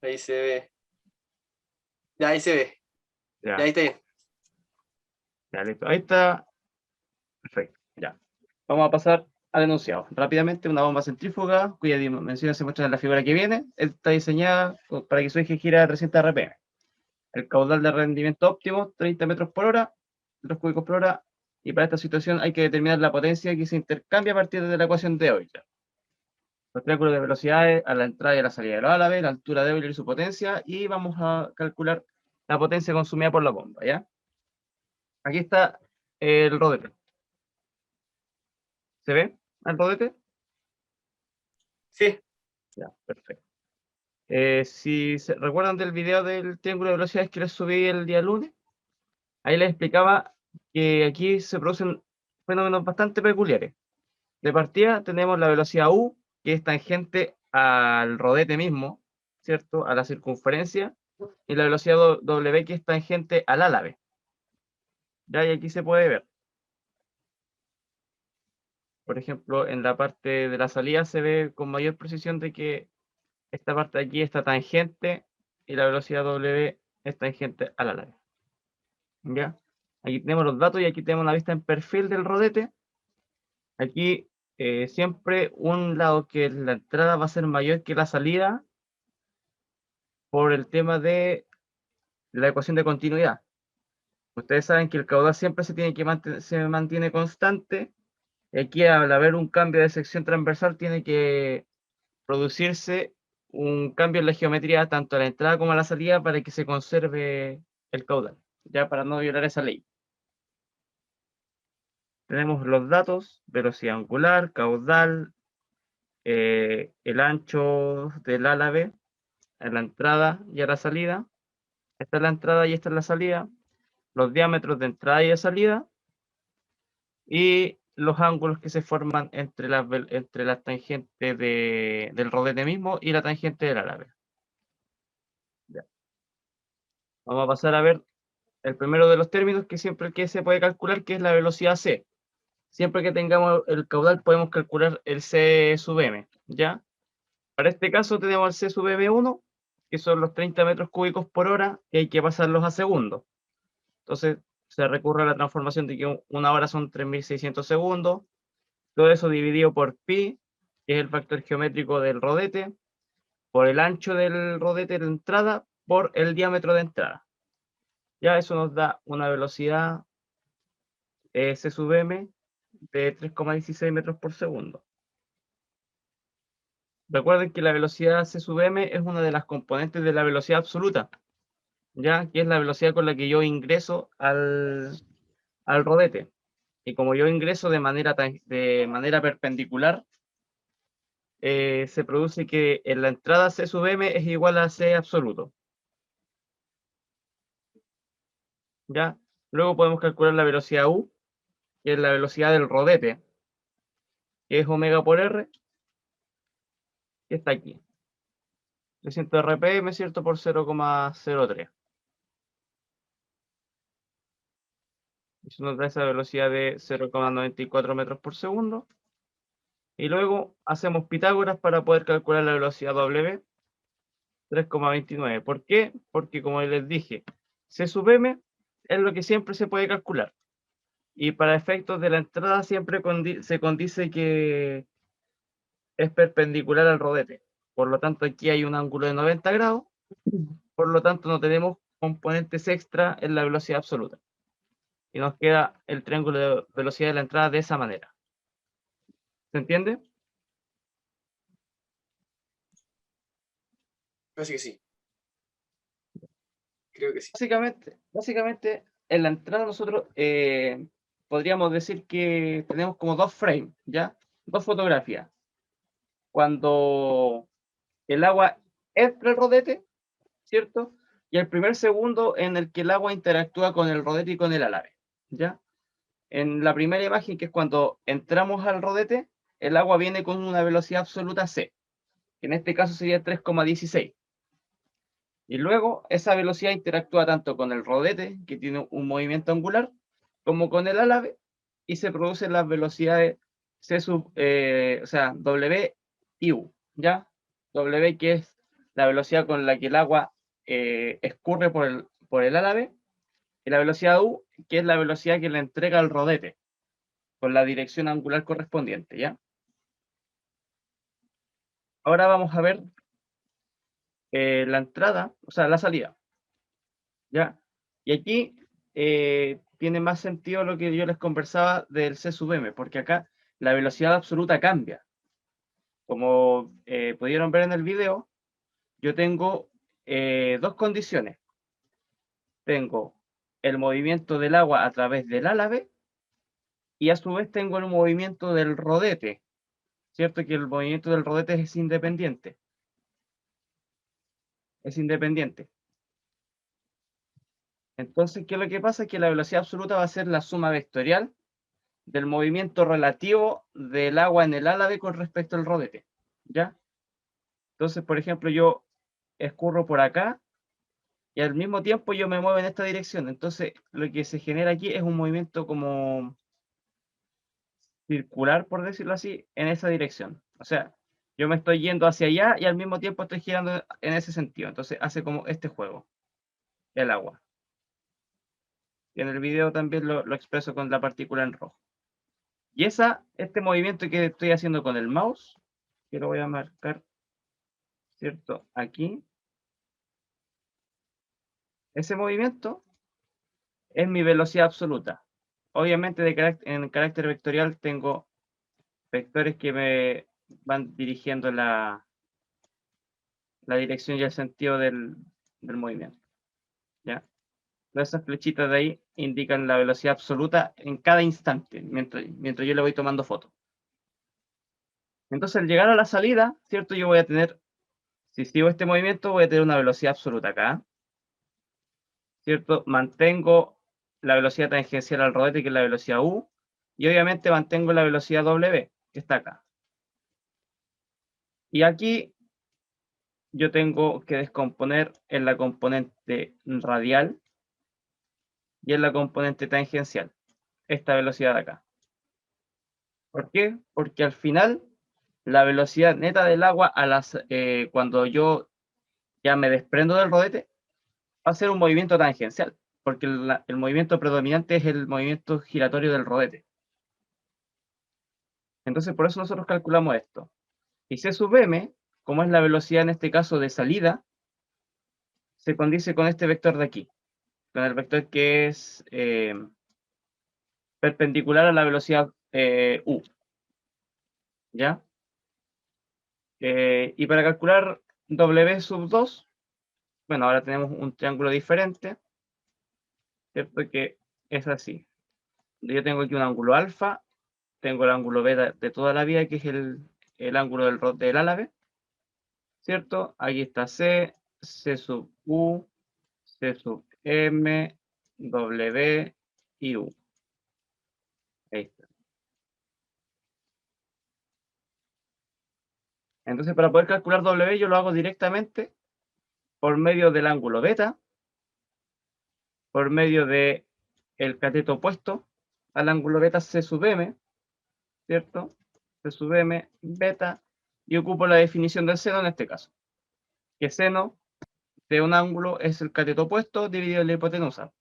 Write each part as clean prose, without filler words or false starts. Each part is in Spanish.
Ahí se ve. Ya, ahí se ve. Ya, Ya, ahí está bien. ya, listo. Ahí está. Perfecto. Ya. Vamos a pasar al enunciado. Rápidamente, una bomba centrífuga, cuya dimensión se muestra en la figura que viene, está diseñada para que su eje gire a 300 RPM. El caudal de rendimiento óptimo, 30 metros por hora, metros cúbicos por hora, y para esta situación hay que determinar la potencia que se intercambia a partir de la ecuación de Euler. Los triángulos de velocidades a la entrada y a la salida de los álabes, la altura de Euler y su potencia, y vamos a calcular la potencia consumida por la bomba, ¿ya? Aquí está el rodete. ¿Se ve el rodete? Sí. Ya, perfecto. Si se recuerdan del video del triángulo de velocidades que les subí el día lunes, ahí les explicaba que aquí se producen fenómenos bastante peculiares. De partida tenemos la velocidad U, que es tangente al rodete mismo, ¿cierto? A la circunferencia, y la velocidad W, que es tangente al álave. Ya, y aquí se puede ver. Por ejemplo, en la parte de la salida se ve con mayor precisión de que esta parte de aquí está tangente y la velocidad W es tangente al álave. ¿Ya? Aquí tenemos los datos y aquí tenemos la vista en perfil del rodete. Aquí siempre un lado que es la entrada va a ser mayor que la salida por el tema de la ecuación de continuidad. Ustedes saben que el caudal siempre se mantiene constante. Y aquí al haber un cambio de sección transversal tiene que producirse un cambio en la geometría tanto a la entrada como a la salida para que se conserve el caudal, ya para no violar esa ley. Tenemos los datos: velocidad angular, caudal, el ancho del álave en la entrada y a la salida. Esta es la entrada y esta es la salida. Los diámetros de entrada y de salida. Y los ángulos que se forman entre las tangentes del rodete mismo y la tangente del álave. Ya. Vamos a pasar a ver el primero de los términos que siempre que se puede calcular, que es la velocidad c. Siempre que tengamos el caudal podemos calcular el c sub m, ¿ya? Para este caso tenemos el c sub m1, que son los 30 metros cúbicos por hora, que hay que pasarlos a segundos. Entonces se recurre a la transformación de que una hora son 3600 segundos. Todo eso dividido por pi, que es el factor geométrico del rodete, por el ancho del rodete de entrada, por el diámetro de entrada. Ya eso nos da una velocidad c sub m de 3,16 metros por segundo. Recuerden que la velocidad c sub m es una de las componentes de la velocidad absoluta, ya que es la velocidad con la que yo ingreso al rodete. Y como yo ingreso de manera perpendicular, se produce que en la entrada c sub m es igual a c absoluto. ¿Ya? Luego podemos calcular la velocidad u, que es la velocidad del rodete, que es omega por r, que está aquí. 300 rpm, ¿cierto? Por 0,03. Eso nos da esa velocidad de 0,94 metros por segundo. Y luego hacemos Pitágoras para poder calcular la velocidad W, 3,29. ¿Por qué? Porque como les dije, C sub m es lo que siempre se puede calcular. Y para efectos de la entrada siempre se condice que es perpendicular al rodete. Por lo tanto, aquí hay un ángulo de 90 grados. Por lo tanto, no tenemos componentes extra en la velocidad absoluta. Y nos queda el triángulo de velocidad de la entrada de esa manera. ¿Se entiende? Parece que sí. Creo que sí. Básicamente en la entrada nosotros podríamos decir que tenemos como dos frames, ¿ya? Dos fotografías. Cuando el agua entra al rodete, ¿cierto? Y el primer segundo en el que el agua interactúa con el rodete y con el álave, ¿ya? En la primera imagen, que es cuando entramos al rodete, el agua viene con una velocidad absoluta c, que en este caso sería 3,16. Y luego esa velocidad interactúa tanto con el rodete, que tiene un movimiento angular, como con el álave, y se producen las velocidades C sub, o sea, W y U, ¿ya? W, que es la velocidad con la que el agua escurre por el álave, y la velocidad u, que es la velocidad que le entrega el rodete, con la dirección angular correspondiente, ¿ya? Ahora vamos a ver la entrada, o sea, la salida, ¿ya? Y aquí tiene más sentido lo que yo les conversaba del C sub m, porque acá la velocidad absoluta cambia. Como pudieron ver en el video, yo tengo dos condiciones. Tengo el movimiento del agua a través del álave y a su vez tengo el movimiento del rodete, ¿cierto? Que el movimiento del rodete es independiente. Es independiente. Entonces, ¿qué es lo que pasa? Es que la velocidad absoluta va a ser la suma vectorial del movimiento relativo del agua en el álave con respecto al rodete, ¿ya? Entonces, por ejemplo, yo escurro por acá y al mismo tiempo yo me muevo en esta dirección. Entonces, lo que se genera aquí es un movimiento como circular, por decirlo así, en esa dirección. O sea, yo me estoy yendo hacia allá y al mismo tiempo estoy girando en ese sentido. Entonces, hace como este juego, el agua. Y en el video también lo expreso con la partícula en rojo. Y este movimiento que estoy haciendo con el mouse, que lo voy a marcar, ¿cierto? Aquí. Ese movimiento es mi velocidad absoluta. Obviamente en carácter vectorial tengo vectores que me van dirigiendo la dirección y el sentido del movimiento, ¿ya? Todas esas flechitas de ahí indican la velocidad absoluta en cada instante, mientras yo le voy tomando foto. Entonces, al llegar a la salida, ¿cierto? Yo voy a tener, si sigo este movimiento, voy a tener una velocidad absoluta acá, ¿cierto? Mantengo la velocidad tangencial al rodete, que es la velocidad u, y obviamente mantengo la velocidad w, que está acá. Y aquí yo tengo que descomponer en la componente radial y en la componente tangencial esta velocidad de acá. ¿Por qué? Porque al final la velocidad neta del agua cuando yo ya me desprendo del rodete va a ser un movimiento tangencial, porque el movimiento predominante es el movimiento giratorio del rodete. Entonces por eso nosotros calculamos esto. Y C sub m, como es la velocidad en este caso de salida, se condice con este vector de aquí, con el vector que es perpendicular a la velocidad u. ¿Ya? Y para calcular W sub 2, bueno, ahora tenemos un triángulo diferente, ¿cierto? Que es así. Yo tengo aquí un ángulo alfa, tengo el ángulo beta de toda la vida, que es el ángulo del álave, ¿cierto? Aquí está C, C sub U, C sub M, W y U. Ahí está. Entonces, para poder calcular W, yo lo hago directamente por medio del ángulo beta, por medio del cateto opuesto al ángulo beta C sub M, ¿cierto? C sub M, beta, y ocupo la definición del seno en este caso, que seno de un ángulo es el cateto opuesto dividido en la hipotenusa.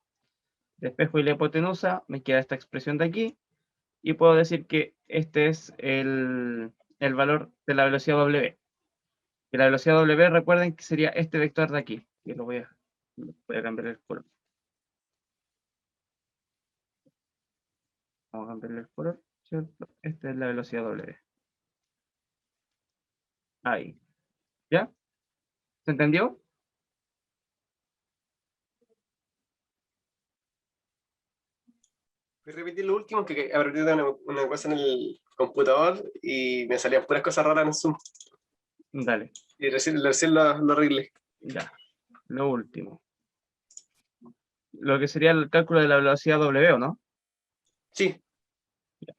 Despejo y la hipotenusa, me queda esta expresión de aquí, y puedo decir que este es el valor de la velocidad W. Que la velocidad W, recuerden que sería este vector de aquí, que voy a cambiar el color. Vamos a cambiarle el color, ¿cierto? Esta es la velocidad W. Ahí. ¿Ya? ¿Se entendió? Voy a repetir lo último, que aprendí una cosa en el computador y me salían puras cosas raras en Zoom. Dale. Y recién lo arreglé. Ya. Lo último. Lo que sería el cálculo de la velocidad W, ¿o no? Sí. Ya.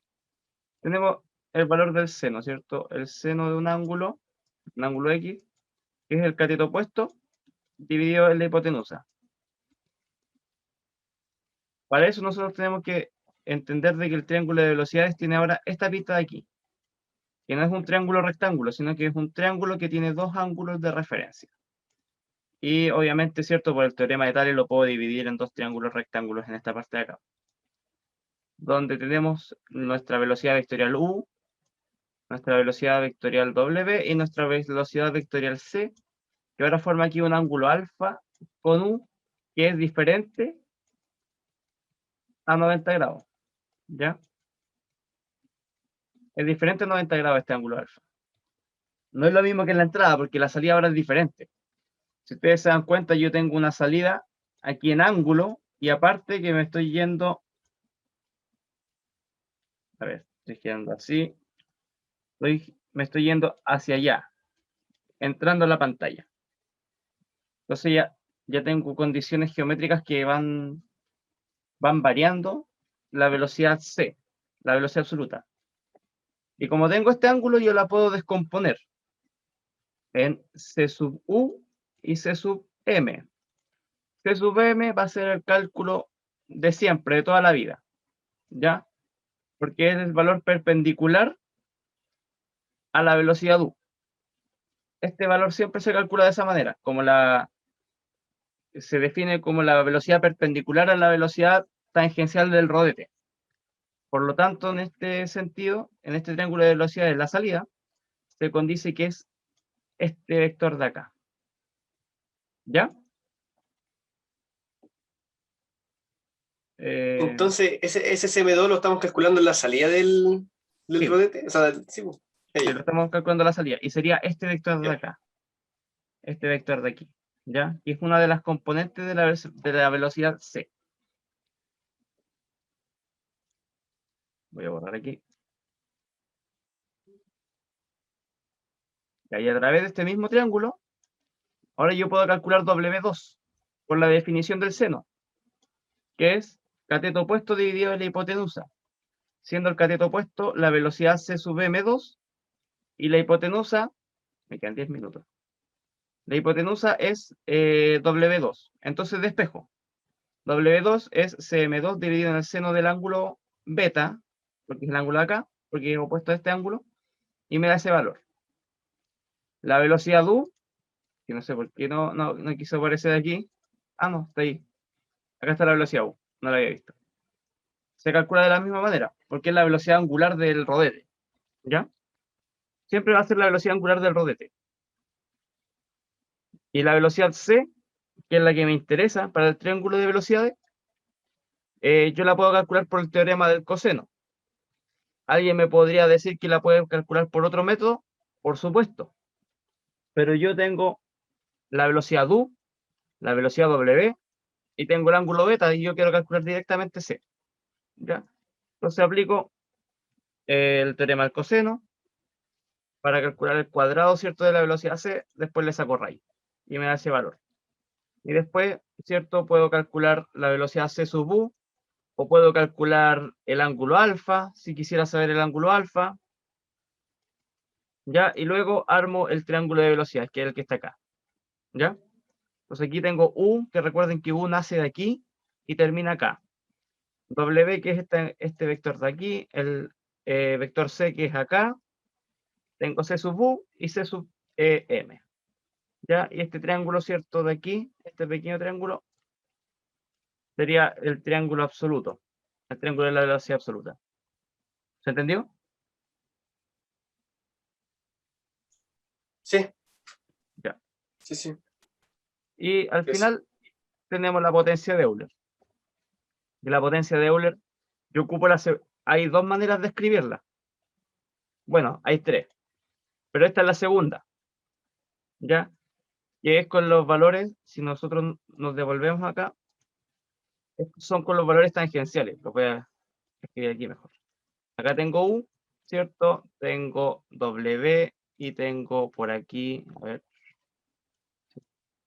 Tenemos el valor del seno, ¿cierto? El seno de un ángulo X, que es el cateto opuesto, dividido en la hipotenusa. Para eso nosotros tenemos que entender de que el triángulo de velocidades tiene ahora esta pista de aquí, que no es un triángulo rectángulo, sino que es un triángulo que tiene dos ángulos de referencia. Y obviamente, ¿cierto? Por el teorema de Tales lo puedo dividir en dos triángulos rectángulos en esta parte de acá, donde tenemos nuestra velocidad vectorial U, nuestra velocidad vectorial W y nuestra velocidad vectorial C, que ahora forma aquí un ángulo alfa con U, que es diferente a 90 grados, ¿ya? Es diferente a 90 grados este ángulo alfa. No es lo mismo que en la entrada, porque la salida ahora es diferente. Si ustedes se dan cuenta, yo tengo una salida aquí en ángulo, y aparte que me estoy yendo, a ver, estoy girando así, me estoy yendo hacia allá, entrando a la pantalla. Entonces ya tengo condiciones geométricas que van variando la velocidad C, la velocidad absoluta. Y como tengo este ángulo, yo la puedo descomponer en C sub U y C sub M. C sub M va a ser el cálculo de siempre, de toda la vida, ¿ya? Porque es el valor perpendicular a la velocidad U. Este valor siempre se calcula de esa manera, se define como la velocidad perpendicular a la velocidad tangencial del rodete. Por lo tanto, en este sentido, en este triángulo de velocidades, la salida se condice que es este vector de acá. ¿Ya? Entonces, ese CM2 lo estamos calculando en la salida del Sí, rodete. O sea, sí, pues, sí, ahí, lo estamos calculando la salida. Y sería este vector de ya. acá, este vector de aquí. ¿Ya? Y es una de las componentes de la velocidad C. Voy a borrar aquí. Y ahí a través de este mismo triángulo, ahora yo puedo calcular W2 por la definición del seno, que es cateto opuesto dividido en la hipotenusa, siendo el cateto opuesto la velocidad C sub M2 y la hipotenusa, me quedan 10 minutos, la hipotenusa es W2. Entonces despejo. W2 es CM2 dividido en el seno del ángulo beta, porque es el ángulo de acá, porque es opuesto a este ángulo, y me da ese valor. La velocidad U, que no sé por qué no quiso aparecer aquí. Ah, no, está ahí. Acá está la velocidad U, no la había visto. Se calcula de la misma manera, porque es la velocidad angular del rodete, ¿ya? Siempre va a ser la velocidad angular del rodete. Y la velocidad C, que es la que me interesa para el triángulo de velocidades, yo la puedo calcular por el teorema del coseno. ¿Alguien me podría decir que la puede calcular por otro método? Por supuesto. Pero yo tengo la velocidad U, la velocidad W, y tengo el ángulo beta, y yo quiero calcular directamente C, ¿ya? Entonces aplico el teorema del coseno para calcular el cuadrado, ¿cierto?, de la velocidad C, después le saco raíz, y me da ese valor. Y después, ¿cierto?, puedo calcular la velocidad C sub U, o puedo calcular el ángulo alfa, si quisiera saber el ángulo alfa, ¿ya? Y luego armo el triángulo de velocidad, que es el que está acá, ¿ya? Entonces aquí tengo U, que recuerden que U nace de aquí y termina acá. W, que es este vector de aquí, el vector C, que es acá. Tengo C sub U y C sub M, ¿ya? Y este triángulo, ¿cierto?, de aquí, este pequeño triángulo, sería el triángulo absoluto, el triángulo de la velocidad absoluta. ¿Se entendió? Sí, Ya. sí, sí. Y al Eso. final tenemos la potencia de Euler. Y la potencia de Euler, yo ocupo hay dos maneras de escribirla. Bueno, hay tres, pero esta es la segunda, ¿ya? Que es con los valores, si nosotros nos devolvemos acá, son con los valores tangenciales. Lo voy a escribir aquí mejor. Acá tengo U, ¿cierto? Tengo W y tengo por aquí, a ver,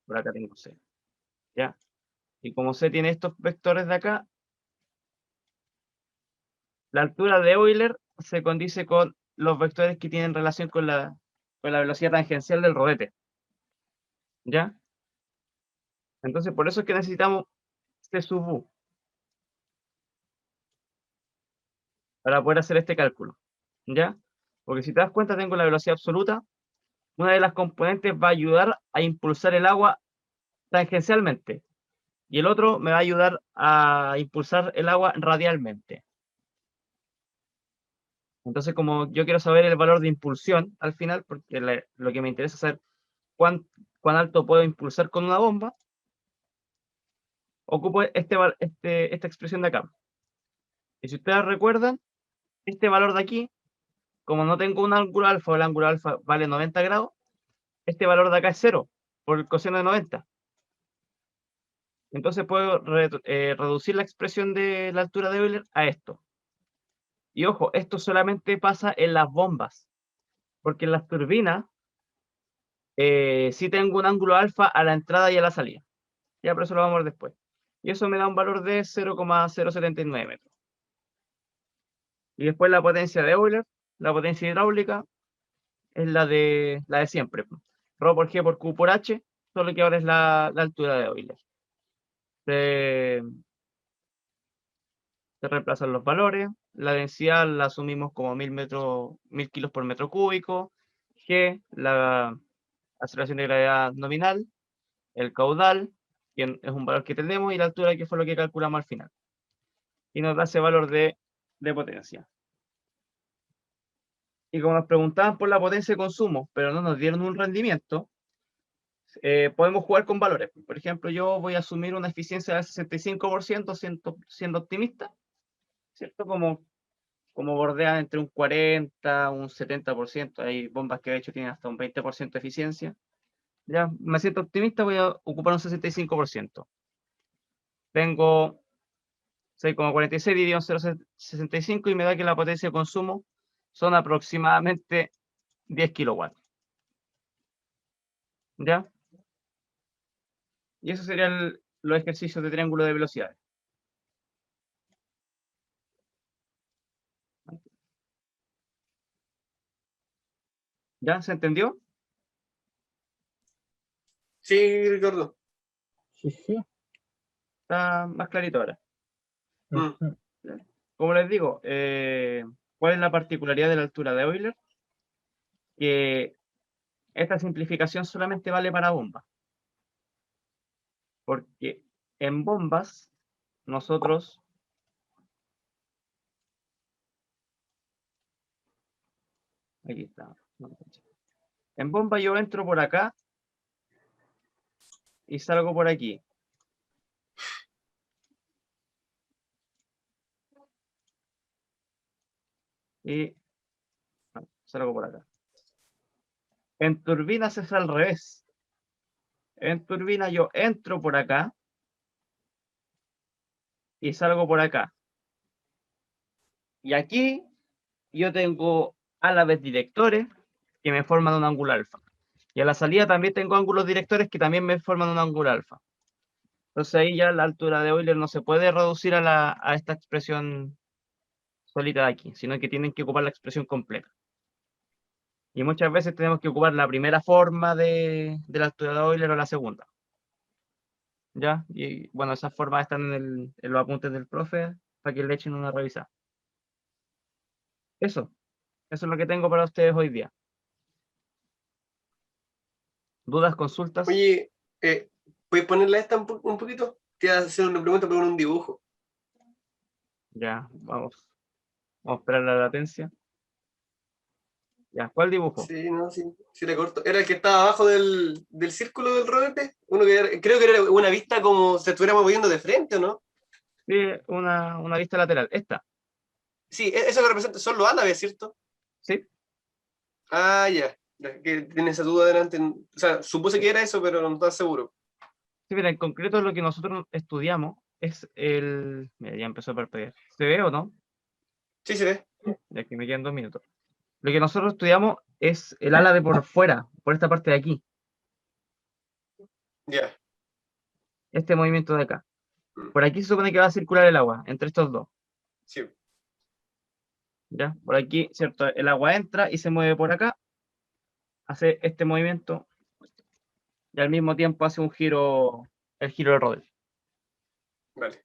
por acá tengo C, ¿ya? Y como C tiene estos vectores de acá, la altura de Euler se condice con los vectores que tienen relación con la velocidad tangencial del rodete, ¿ya? Entonces, por eso es que necesitamos C sub U para poder hacer este cálculo, ¿ya? Porque si te das cuenta, tengo la velocidad absoluta. Una de las componentes va a ayudar a impulsar el agua tangencialmente. Y el otro me va a ayudar a impulsar el agua radialmente. Entonces, como yo quiero saber el valor de impulsión al final, porque lo que me interesa es saber cuán alto puedo impulsar con una bomba, ocupo esta expresión de acá. Y si ustedes recuerdan, este valor de aquí, como no tengo un ángulo alfa, o el ángulo alfa vale 90 grados, este valor de acá es 0, por el coseno de 90. Entonces puedo reducir la expresión de la altura de Euler a esto. Y ojo, esto solamente pasa en las bombas, porque en las turbinas sí tengo un ángulo alfa a la entrada y a la salida. Ya, pero eso lo vamos a ver después. Y eso me da un valor de 0,079 metros. Y después la potencia de Euler, la potencia hidráulica, es la de siempre. Rho por G por Q por H, solo que ahora es la altura de Euler. Se reemplazan los valores. La densidad la asumimos como 1000 kilos por metro cúbico. G, la aceleración de gravedad nominal. El caudal, que es un valor que tenemos, y la altura, que fue lo que calculamos al final. Y nos da ese valor de potencia. Y como nos preguntaban por la potencia de consumo, pero no nos dieron un rendimiento, podemos jugar con valores. Por ejemplo, yo voy a asumir una eficiencia del 65%, siendo optimista, ¿cierto? Como bordea entre un 40, un 70%. Hay bombas que de hecho tienen hasta un 20% de eficiencia. Ya me siento optimista, voy a ocupar un 65%. Tengo 6,46 dividido en 0,65 y me da que la potencia de consumo son aproximadamente 10 kilowatts. ¿Ya? Y eso serían los ejercicios de triángulo de velocidades. ¿Ya? ¿Se entendió? Sí, Ricardo. Sí, sí. Está más clarito ahora. Mm. Como les digo, ¿cuál es la particularidad de la altura de Euler? Que esta simplificación solamente vale para bombas. Porque en bombas, nosotros aquí está. En bomba yo entro por acá y salgo por aquí. Y salgo por acá. En turbinas es al revés. En turbina yo entro por acá y salgo por acá. Y aquí yo tengo a la vez directores que me forman un ángulo alfa. Y a la salida también tengo ángulos directores que también me forman un ángulo alfa. Entonces ahí ya la altura de Euler no se puede reducir a esta expresión solita de aquí, sino que tienen que ocupar la expresión completa. Y muchas veces tenemos que ocupar la primera forma de la altura de Euler o la segunda. ¿Ya? Y bueno, esas formas están en los apuntes del profe para que le echen una revisada. Eso es lo que tengo para ustedes hoy día. ¿Dudas, consultas? Oye, ¿puedes ponerla esta un poquito? Te voy a hacer una pregunta con un dibujo. Ya, vamos. Vamos a esperar la latencia. Ya, ¿cuál dibujo? Sí, no, sí, sí le corto. Era el que estaba abajo del círculo del rodete. Uno que creo que era una vista como si estuviéramos viendo de frente, ¿o no? Sí, una vista lateral. Esta, Sí, eso que representa son los álabes, ¿cierto? ¿sí? Ah, ya. Ya, que tiene esa duda delante. O sea, supuse que era eso, pero no estaba seguro. Sí, mira, en concreto lo que nosotros estudiamos es el... Mira, ya empezó a parpadear. ¿Se ve o no? Sí, se ve. Ya que me quedan 2 minutos. Lo que nosotros estudiamos es el ala de por fuera, por esta parte de aquí. Ya. Este movimiento de acá. Por aquí se supone que va a circular el agua, entre estos dos. Sí. ¿Ya? Por aquí, ¿cierto? El agua entra y se mueve por acá. Hace este movimiento. Y al mismo tiempo hace un giro, el giro del rodel. Vale.